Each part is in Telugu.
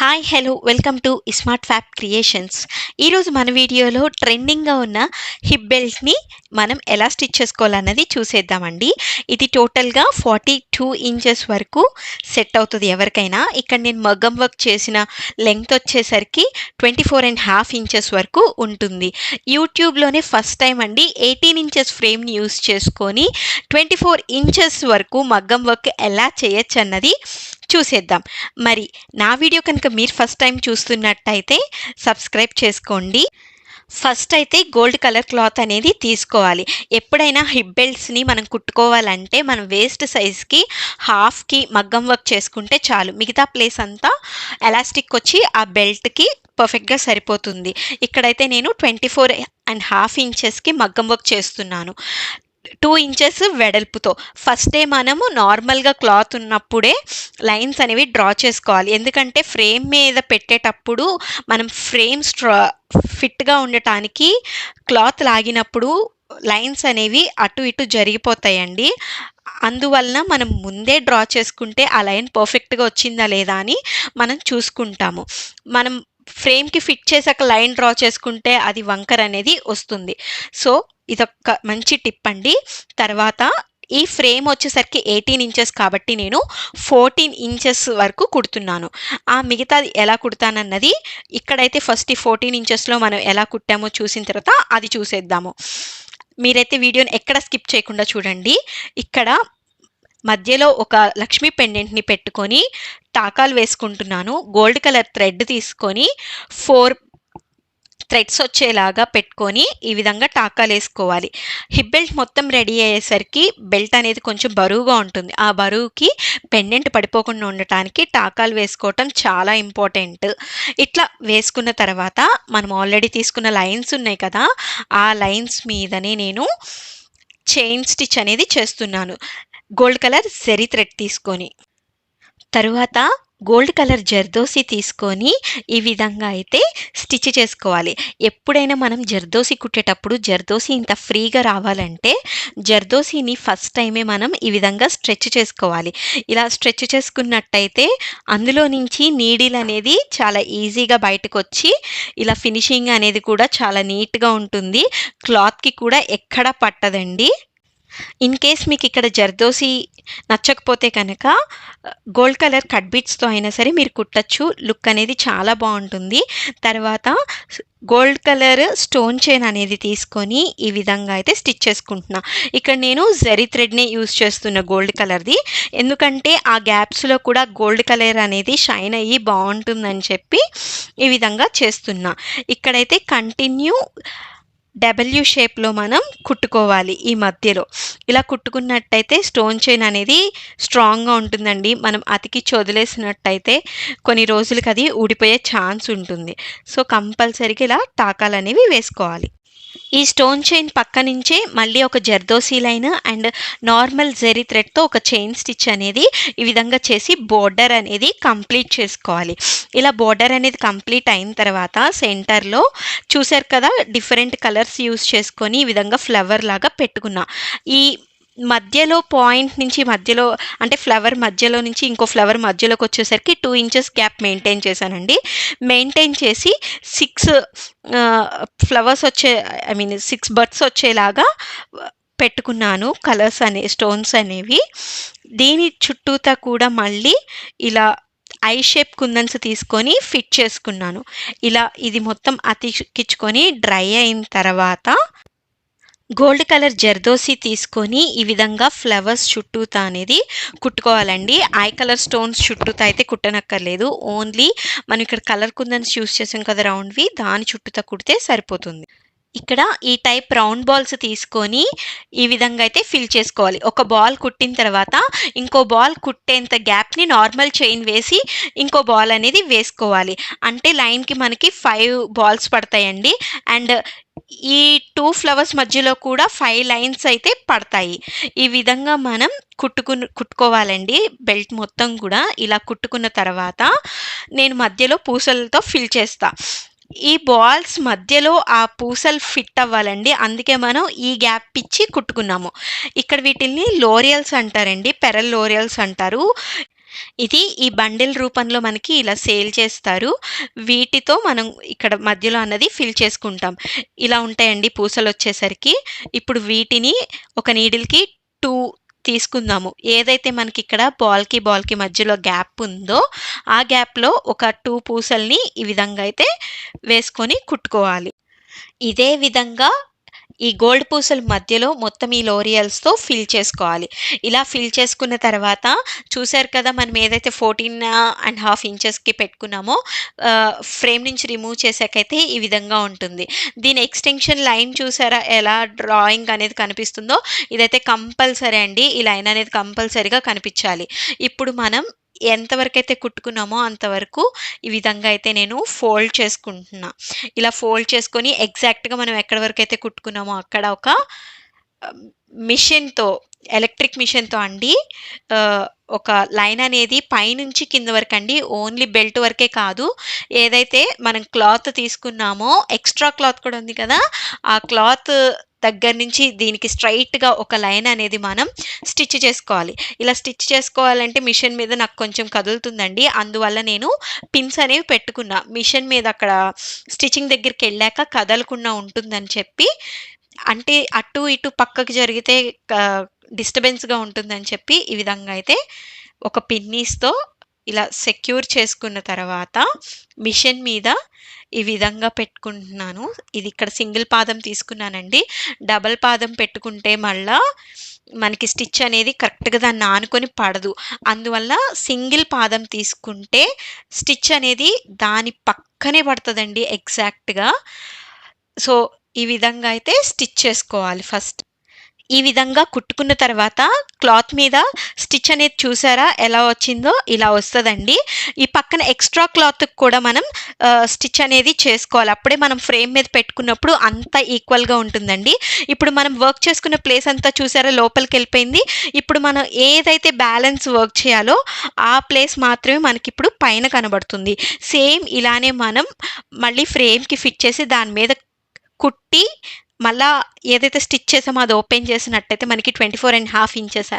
Hi hello welcome to smart fab creations. ఈరోజు మన వీడియోలో ట్రెండింగ్గా ఉన్న హిప్ బెల్ట్ని మనం ఎలా స్టిచ్ చేసుకోవాలన్నది చూసేద్దామండి. ఇది టోటల్గా 42 ఇంచెస్ వరకు సెట్ అవుతుంది ఎవరికైనా. ఇక్కడ నేను మగ్గం వర్క్ చేసిన లెంగ్త్ వచ్చేసరికి 24.5 ఇంచెస్ వరకు ఉంటుంది. యూట్యూబ్లోనే ఫస్ట్ టైం అండి 18 ఇంచెస్ ఫ్రేమ్ని యూస్ చేసుకొని 24 ఇంచెస్ వరకు మగ్గం వర్క్ ఎలా చేయొచ్చు అన్నది చూసేద్దాం. మరి నా వీడియో కనుక మీరు ఫస్ట్ టైం చూస్తున్నట్టయితే సబ్స్క్రైబ్ చేసుకోండి. ఫస్ట్ అయితే గోల్డ్ కలర్ క్లాత్ అనేది తీసుకోవాలి. ఎప్పుడైనా హిప్ బెల్ట్స్ని మనం కుట్టుకోవాలంటే మనం వేస్ట్ సైజ్కి హాఫ్కి మగ్గం వర్క్ చేసుకుంటే చాలు, మిగతా ప్లేస్ అంతా ఎలాస్టిక్ వచ్చి ఆ బెల్ట్కి పర్ఫెక్ట్గా సరిపోతుంది. ఇక్కడైతే నేను 24.5 ఇంచెస్కి మగ్గం వర్క్ చేస్తున్నాను, 2 ఇంచెస్ వెడల్పుతో. ఫస్ట్ డే మనము నార్మల్గా క్లాత్ ఉన్నప్పుడే లైన్స్ అనేవి డ్రా చేసుకోవాలి. ఎందుకంటే ఫ్రేమ్ మీద పెట్టేటప్పుడు మనం ఫ్రేమ్ ఫిట్గా ఉండటానికి క్లాత్ లాగినప్పుడు లైన్స్ అనేవి అటు ఇటు జరిగిపోతాయండి. అందువలన మనం ముందే డ్రా చేసుకుంటే ఆ లైన్ పర్ఫెక్ట్గా వచ్చిందా లేదా అని మనం చూసుకుంటాము. మనం ఫ్రేమ్కి ఫిట్ చేసాక లైన్ డ్రా చేసుకుంటే అది వంకర్ అనేది వస్తుంది. సో ఇదొక మంచి టిప్ అండి. తర్వాత ఈ ఫ్రేమ్ వచ్చేసరికి 18 ఇంచెస్ కాబట్టి నేను 14 ఇంచెస్ వరకు కుడుతున్నాను. ఆ మిగతాది ఎలా కుడతానన్నది ఇక్కడైతే ఫస్ట్ ఈ 14 ఇంచెస్లో మనం ఎలా కుట్టామో చూసిన తర్వాత అది చూసేద్దాము. మీరైతే వీడియోని ఎక్కడ స్కిప్ చేయకుండా చూడండి. ఇక్కడ మధ్యలో ఒక లక్ష్మీ పెండెంట్ని పెట్టుకొని టాకాలు వేసుకుంటున్నాను. గోల్డ్ కలర్ థ్రెడ్ తీసుకొని 4 థ్రెడ్స్ వచ్చేలాగా పెట్టుకొని ఈ విధంగా టాకాలు వేసుకోవాలి. హిప్ బెల్ట్ మొత్తం రెడీ అయ్యేసరికి బెల్ట్ అనేది కొంచెం బరువుగా ఉంటుంది. ఆ బరువుకి పెండెంట్ పడిపోకుండా ఉండటానికి టాకాలు వేసుకోవటం చాలా ఇంపార్టెంట్. ఇట్లా వేసుకున్న తర్వాత మనం ఆల్రెడీ తీసుకున్న లైన్స్ ఉన్నాయి కదా, ఆ లైన్స్ మీదనే నేను చైన్ స్టిచ్ అనేది చేస్తున్నాను గోల్డ్ కలర్ జరీ థ్రెడ్ తీసుకొని. తరువాత గోల్డ్ కలర్ జర్దోసి తీసుకొని ఈ విధంగా అయితే స్టిచ్ చేసుకోవాలి. ఎప్పుడైనా మనం జర్దోసి కుట్టేటప్పుడు జర్దోసి ఇంత ఫ్రీగా రావాలంటే జర్దోసిని ఫస్ట్ టైమే మనం ఈ విధంగా స్ట్రెచ్ చేసుకోవాలి. ఇలా స్ట్రెచ్ చేసుకున్నట్టయితే అందులో నుంచి నీడిల్ అనేది చాలా ఈజీగా బయటకు వచ్చి ఇలా ఫినిషింగ్ అనేది కూడా చాలా నీట్గా ఉంటుంది. క్లాత్కి కూడా ఎక్కడ పట్టదండి. ఇన్ కేస్ మీకు ఇక్కడ జర్దోసి నచ్చకపోతే కనుక గోల్డ్ కలర్ కట్ బీట్స్తో అయినా సరే మీరు కుట్టచ్చు. లుక్ అనేది చాలా బాగుంటుంది. తర్వాత గోల్డ్ కలర్ స్టోన్ చైన్ అనేది తీసుకొని ఈ విధంగా అయితే స్టిచ్ చేసుకుంటున్నా. ఇక్కడ నేను జరీ థ్రెడ్ని యూజ్ చేస్తున్న గోల్డ్ కలర్ది, ఎందుకంటే ఆ గ్యాప్స్లో కూడా గోల్డ్ కలర్ అనేది షైన్ అయ్యి బాగుంటుందని చెప్పి ఈ విధంగా చేస్తున్నా. ఇక్కడైతే కంటిన్యూ డబ్ల్యూ షేప్లో మనం కుట్టుకోవాలి. ఈ మధ్యలో ఇలా కుట్టుకున్నట్టయితే స్టోన్ చైన్ అనేది స్ట్రాంగ్గా ఉంటుందండి. మనం అతికిచ్చి వదిలేసినట్టయితే కొన్ని రోజులకి అది ఊడిపోయే ఛాన్స్ ఉంటుంది. సో కంపల్సరీగా ఇలా టాకాలు అనేవి వేసుకోవాలి. ఈ స్టోన్ చైన్ పక్క నుంచే మళ్ళీ ఒక zardozi line and normal zari థ్రెడ్తో ఒక చైన్ స్టిచ్ అనేది ఈ విధంగా చేసి బోర్డర్ అనేది కంప్లీట్ చేసుకోవాలి. ఇలా బోర్డర్ అనేది కంప్లీట్ అయిన తర్వాత సెంటర్లో చూసారు కదా, డిఫరెంట్ కలర్స్ యూస్ చేసుకొని ఈ విధంగా ఫ్లవర్ లాగా పెట్టుకున్నా. ఈ మధ్యలో పాయింట్ నుంచి మధ్యలో అంటే ఫ్లవర్ మధ్యలో నుంచి ఇంకో ఫ్లవర్ మధ్యలోకి వచ్చేసరికి 2 ఇంచెస్ గ్యాప్ మెయింటైన్ చేశానండి. మెయింటైన్ చేసి 6 ఫ్లవర్స్ వచ్చే 6 బర్డ్స్ వచ్చేలాగా పెట్టుకున్నాను కలర్స్ స్టోన్స్ అనేవి. దీని చుట్టూతా కూడా మళ్ళీ ఇలా ఐ షేప్ కుందన్స్ తీసుకొని ఫిట్ చేసుకున్నాను. ఇలా ఇది మొత్తం అతికించుకొని డ్రై అయిన తర్వాత గోల్డ్ కలర్ జర్దోసి తీసుకొని ఈ విధంగా ఫ్లవర్స్ చుట్టూతా అనేది కుట్టుకోవాలండి. ఐ కలర్ స్టోన్స్ చుట్టూతా అయితే కుట్టనక్కర్లేదు. ఓన్లీ మనం ఇక్కడ కలర్ కుందన్స్ యూస్ చేసాం కదా రౌండ్వి, దాని చుట్టూతా కుడితే సరిపోతుంది. ఇక్కడ ఈ టైప్ రౌండ్ బాల్స్ తీసుకొని ఈ విధంగా అయితే ఫిల్ చేసుకోవాలి. ఒక బాల్ కుట్టిన తర్వాత ఇంకో బాల్ కుట్టేంత గ్యాప్ని నార్మల్ చైన్ వేసి ఇంకో బాల్ అనేది వేసుకోవాలి. అంటే లైన్కి మనకి 5 బాల్స్ పడతాయండి. అండ్ ఈ 2 ఫ్లవర్స్ మధ్యలో కూడా 5 లైన్స్ అయితే పడతాయి. ఈ విధంగా మనం కుట్టుకోవాలండి. బెల్ట్ మొత్తం కూడా ఇలా కుట్టుకున్న తర్వాత నేను మధ్యలో పూసలతో ఫిల్ చేస్తా. ఈ బాల్స్ మధ్యలో ఆ పూసలు ఫిట్ అవ్వాలండి. అందుకే మనం ఈ గ్యాప్ ఇచ్చి కుట్టుకున్నాము. ఇక్కడ వీటిల్ని లోరియల్స్ అంటారండి, పెరల్ లోరియల్స్ అంటారు. ఇది ఈ బండిల్ రూపంలో మనకి ఇలా సేల్ చేస్తారు. వీటితో మనం ఇక్కడ మధ్యలో అన్నది ఫిల్ చేసుకుంటాం. ఇలా ఉంటాయండి పూసలొచ్చేసరికి. ఇప్పుడు వీటిని ఒక నీడిల్‌కి 2 తీసుకుందాము. ఏదైతే మనకిక్కడ బాల్‌కి మధ్యలో గ్యాప్ ఉందో, ఆ గ్యాప్‌లో ఒక 2 పూసల్ని ఈ విధంగా అయితే వేసుకొని కుట్టుకోవాలి. ఇదే విధంగా ఈ గోల్డ్ పూసల మధ్యలో మొత్తం ఈ లోరియల్స్‌తో ఫిల్ చేసుకోవాలి. ఇలా ఫిల్ చేసుకున్న తర్వాత చూసారు కదా! మనం ఏదైతే 14.5 ఇంచెస్‌కి పెట్టుకున్నామో ఫ్రేమ్ నుంచి రిమూవ్ చేసాకైతే ఈ విధంగా ఉంటుంది. దీని ఎక్స్‌టెన్షన్ లైన్ చూసారా ఎలా డ్రాయింగ్ అనేది కనిపిస్తుందో? ఇదైతే కంపల్సరీ అండి. ఈ లైన్ అనేది కంపల్సరీగా కనిపించాలి. ఇప్పుడు మనం ఎంతవరకైతే కుట్టుకున్నామో అంతవరకు ఈ విధంగా అయితే నేను ఫోల్డ్ చేసుకుంటున్నా. ఇలా ఫోల్డ్ చేసుకొని ఎగ్జాక్ట్‌గా మనం ఎక్కడి వరకైతే కుట్టుకున్నామో అక్కడ ఒక మిషన్‌తో ఎలక్ట్రిక్ మిషన్‌తో అండి ఆహ్, ఒక లైన్ అనేది పైనుంచి కింద వరకండి. ఓన్లీ బెల్ట్ వరకే కాదు. ఏదైతే మనం క్లాత్ తీసుకున్నామో ఎక్స్‌ట్రా క్లాత్ కూడా ఉంది కదా! ఆ క్లాత్ దగ్గర నుంచి దీనికి స్ట్రెయిట్‌గా ఒక లైన్ అనేది మనం స్టిచ్ చేసుకోవాలి. ఇలా స్టిచ్ చేసుకోవాలంటే మిషన్ మీద నాకు కొంచెం కదులుతుందండి. అందువల్ల నేను పిన్స్ అనేవి పెట్టుకున్నా. మిషన్ మీద అక్కడ స్టిచ్చింగ్ దగ్గరికెళ్ళాక కదలకుండా ఉంటుందని చెప్పి, అంటే అటు ఇటు పక్కకి జరిగితే క డిస్టర్బెన్స్‌గా ఉంటుందని చెప్పి ఈ విధంగా అయితే ఒక పిన్నీస్‌తో ఇలా సెక్యూర్ చేసుకున్న తర్వాత మిషన్ మీద ఈ విధంగా పెట్టుకుంటున్నాను. ఇది ఇక్కడ సింగిల్ పాదం తీసుకున్నానండి. డబుల్ పాదం పెట్టుకుంటే మళ్ళా మనకి స్టిచ్ అనేది కరెక్ట్‌గా దాన్ని ఆనుకొని పడదు. అందువల్ల సింగిల్ పాదం తీసుకుంటే స్టిచ్ అనేది దాని పక్కనే పడతదండి ఎగ్జాక్ట్‌గా. సో, ఈ విధంగా అయితే స్టిచ్ చేసుకోవాలి ఫస్ట్. ఈ విధంగా కుట్టుకున్న తర్వాత క్లాత్ మీద స్టిచ్ అనేది చూసారా ఎలా వచ్చిందో? ఇలా వస్తదండి. ఈ పక్కన ఎక్స్‌ట్రా క్లాత్‌కి కూడా మనం స్టిచ్ అనేది చేసుకోవాలి. అప్పుడే మనం ఫ్రేమ్ మీద పెట్టుకున్నప్పుడు అంతా ఈక్వల్‌గా ఉంటుందండి. ఇప్పుడు మనం వర్క్ చేసుకున్న ప్లేస్ అంతా చూసారా లోపలికెళ్ళిపోయింది. ఇప్పుడు మనం ఏదైతే బ్యాలెన్స్ వర్క్ చేయాలో ఆ ప్లేస్ మాత్రమే మనకిప్పుడు పైన కనబడుతుంది. సేమ్ ఇలానే మనం మళ్ళీ ఫ్రేమ్‌కి ఫిట్ చేసి దాని మీద కుట్టి మళ్ళా ఏదైతే స్టిచ్ చేసామో అది ఓపెన్ చేసినట్టయితే మనకి 24.5 ఇంచెస్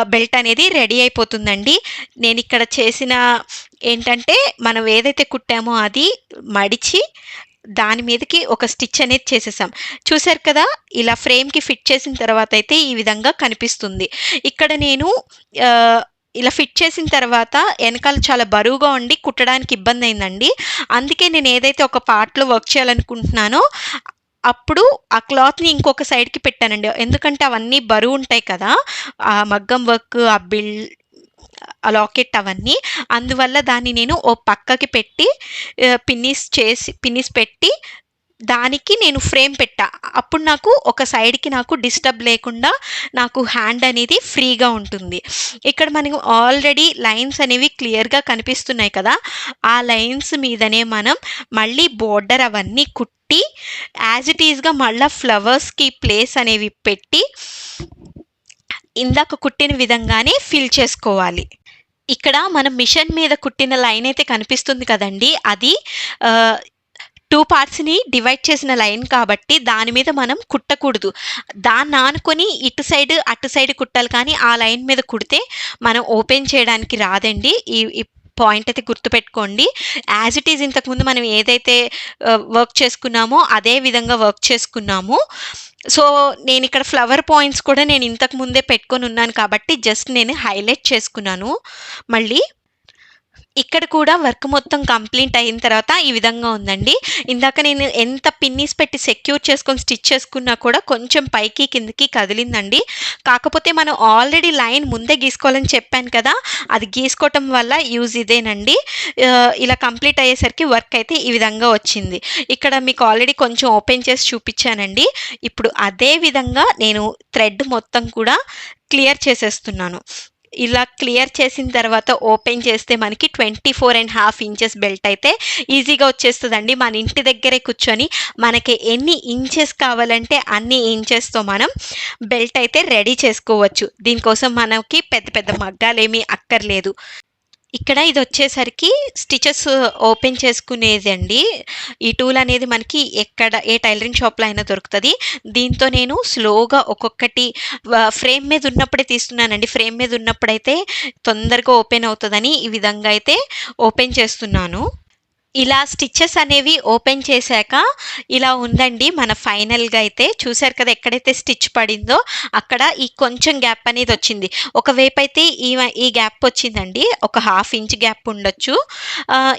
బెల్ట్ అనేది రెడీ అయిపోతుందండి. నేనిక్కడ చేసిన ఏంటంటే మనం ఏదైతే కుట్టామో అది మడిచి దాని మీదకి ఒక స్టిచ్ అనేది చేసేసాం. చూసారు కదా! ఇలా ఫ్రేమ్‌కి ఫిట్ చేసిన తర్వాత అయితే ఈ విధంగా కనిపిస్తుంది. ఇక్కడ నేను ఆహ్, ఇలా ఫిట్ చేసిన తర్వాత ఎనకాల చాలా బరువుగా ఉండి కుట్టడానికి ఇబ్బందయిందండి. అందుకే నేను ఏదైతే ఒక పార్ట్‌లో వర్క్ చేయాలనుకుంటున్నానో అప్పుడు ఆ క్లాత్‌ని ఇంకొక సైడ్‌కి పెట్టానండి. ఎందుకంటే అవన్నీ బరువుంటాయి కదా! ఆ మగ్గం వర్క్, ఆ లాకెట్ అవన్నీ. అందువల్ల దాన్ని నేను ఓ పక్కకి పెట్టి పిన్నిస్ పెట్టి దానికి నేను ఫ్రేమ్ పెట్టా. అప్పుడు నాకు ఒక సైడ్‌కి నాకు డిస్టర్బ్ లేకుండా నాకు హ్యాండ్ అనేది ఫ్రీగా ఉంటుంది. ఇక్కడ మనకు ఆల్రెడీ లైన్స్ అనేవి క్లియర్‌గా కనిపిస్తున్నాయి కదా! ఆ లైన్స్ మీదనే మనం మళ్ళీ బోర్డర్ అవన్నీ కుట్టి యాజ్ ఇట్ ఈస్‌గా మళ్ళా ఫ్లవర్స్‌కి ప్లేస్ అనేవి పెట్టి ఇందాక కుట్టిన విధంగానే ఫిల్ చేసుకోవాలి. ఇక్కడ మనం మిషన్ మీద కుట్టిన లైన్ అయితే కనిపిస్తుంది కదండీ! అది ఆహ్, 2 పార్ట్స్‌ని డివైడ్ చేసిన లైన్ కాబట్టి దాని మీద మనం కుట్టకూడదు. దాన్ని ఆనుకొని ఇటు సైడ్, అటు సైడ్ కుట్టాలి కానీ ఆ లైన్ మీద కుడితే మనం ఓపెన్ చేయడానికి రాదండి. ఈ పాయింట్ అయితే గుర్తుపెట్టుకోండి. యాజ్ ఇట్ ఈజ్ ఇంతకుముందు మనం ఏదైతే వర్క్ చేసుకున్నామో అదే విధంగా వర్క్ చేసుకున్నాము. సో, నేనిక్కడ ఫ్లవర్ పాయింట్స్ కూడా నేను ఇంతకు ముందే పెట్టుకొనున్నాను కాబట్టి జస్ట్ నేను హైలైట్ చేసుకున్నాను మళ్ళీ. ఇక్కడ కూడా వర్క్ మొత్తం కంప్లీట్ అయిన తర్వాత ఈ విధంగా ఉందండి. ఇందాక నేను ఎంత పిన్నీస్ పెట్టి సెక్యూర్ చేసుకొని స్టిచ్ చేసుకున్నా కూడా కొంచెం పైకి, కిందకి కదిలిందండి. కాకపోతే మనం ఆల్రెడీ లైన్ ముందే గీసుకోవాలని చెప్పాను కదా! అది గీసుకోవటం వల్ల యూజ్ ఇదేనండి. ఇలా కంప్లీట్ అయ్యేసరికి వర్క్ అయితే ఈ విధంగా వచ్చింది. ఇక్కడ మీకు ఆల్రెడీ కొంచెం ఓపెన్ చేసి చూపిచ్చానండి. ఇప్పుడు అదే విధంగా నేను థ్రెడ్ మొత్తం కూడా క్లియర్ చేసేస్తున్నాను. ఇలా క్లియర్ చేసిన తర్వాత ఓపెన్ చేస్తే మనకి 24.5 ఇంచెస్ బెల్ట్ అయితే ఈజీగా వచ్చేస్తదండి. మన ఇంటి దగ్గరే కూర్చొని మనకి ఎన్ని ఇంచెస్ కావాలంటే అన్ని ఇంచెస్‌తో మనం బెల్ట్ అయితే రెడీ చేసుకోవచ్చు. దీనికోసం మనకి పెద్ద పెద్ద మగ్గాలేమీ అక్కర్లేదు. ఇక్కడ ఇదొచ్చేసరికి స్టిచెస్ ఓపెన్ చేసుకునేదండి. ఈ టూల్ అనేది మనకి ఎక్కడ ఏ టైలరింగ్ షాప్‌లో అయినా దొరుకుతది. దీంతో నేను స్లోగా ఒక్కొక్కటి ఫ్రేమ్ మీద ఉన్నప్పుడే తీస్తున్నానండి. ఫ్రేమ్ మీద ఉన్నప్పుడైతే తొందరగా ఓపెన్ అవుతదని ఈ విధంగా అయితే ఓపెన్ చేస్తున్నాను. ఇలా స్టిచెస్ అనేవి ఓపెన్ చేశాక ఇలా ఉందండి మన ఫైనల్‌గా అయితే. చూసారు కదా! ఎక్కడైతే స్టిచ్ పడిందో అక్కడ ఈ కొంచెం గ్యాప్ అనేది వచ్చింది. ఒకవైపయితే ఈ గ్యాప్ వచ్చిందండి. ఒక హాఫ్ ఇంచ్ గ్యాప్ ఉండొచ్చు.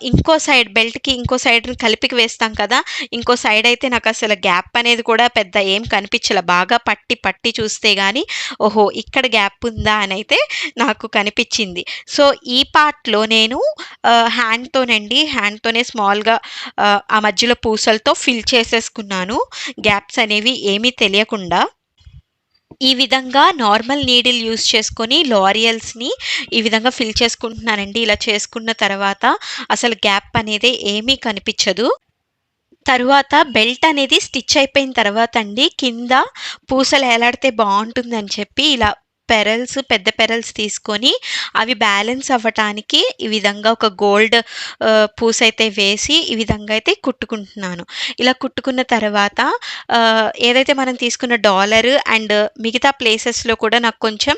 ఇంకో సైడ్ బెల్ట్‌కి ఇంకో సైడ్‌ని కలిపికి వేస్తాం కదా! ఇంకో సైడ్ అయితే నాకసల గ్యాప్ అనేది కూడా పెద్ద ఏం కనిపించల. బాగా పట్టి చూస్తే గాని ఓహో! ఇక్కడ గ్యాప్ ఉందా అనైతే నాకు కనిపించింది. సో, ఈ పార్ట్‌లో నేను హ్యాండ్‌తోనే స్మాల్‌గా ఆ మధ్యలో పూసలతో ఫిల్ చేసేసుకున్నాను. గ్యాప్స్ అనేవి ఏమీ తెలియకుండా. ఈ విధంగా నార్మల్ నీడిల్ యూజ్ చేసుకొని లారియల్స్‌ని ఈ విధంగా ఫిల్ చేసుకుంటున్నానండి. ఇలా చేసుకున్న తర్వాత అసలు గ్యాప్ అనేదే ఏమీ కనిపించదు. తరువాత బెల్ట్ అనేది స్టిచ్ అయిపోయిన తర్వాత అండి కింద పూసలు ఏలాడితే బావుంటుందని చెప్పి ఇలా పెద్ద పెరల్స్ తీసుకొని అవి బ్యాలెన్స్ అవ్వటానికి ఈ విధంగా ఒక గోల్డ్ పూసైతే వేసి ఈ విధంగా అయితే కుట్టుకుంటున్నాను. ఇలా కుట్టుకున్న తర్వాత ఏదైతే మనం తీసుకున్న డాలర్ అండ్ మిగతా ప్లేసెస్‌లో కూడా నాకు కొంచెం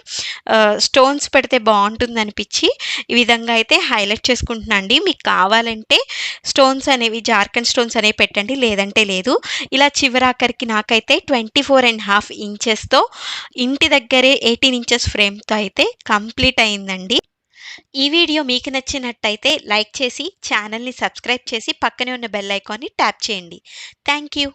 స్టోన్స్ పెడితే బావుంటుందనిపిచ్చి ఈ విధంగా అయితే హైలైట్ చేసుకుంటున్నా అండి. మీకు కావాలంటే స్టోన్స్ అనేవి జార్ఖండ్ స్టోన్స్ అనేవి పెట్టండి. లేదంటే లేదు. ఇలా చివరాఖరికి నాకైతే 24½ ఇంచెస్‌తో ఇంటి దగ్గరే 18 ఇంచెస్ ఫ్రేమ్‌తో అయితే కంప్లీట్ అయిందండి. ఈ వీడియో మీకు నచ్చినట్టయితే లైక్ చేసి, ఛానెల్‌ని సబ్స్క్రైబ్ చేసి, పక్కనే ఉన్న బెల్ ఐకాన్‌ని ట్యాప్ చేయండి. Thank you.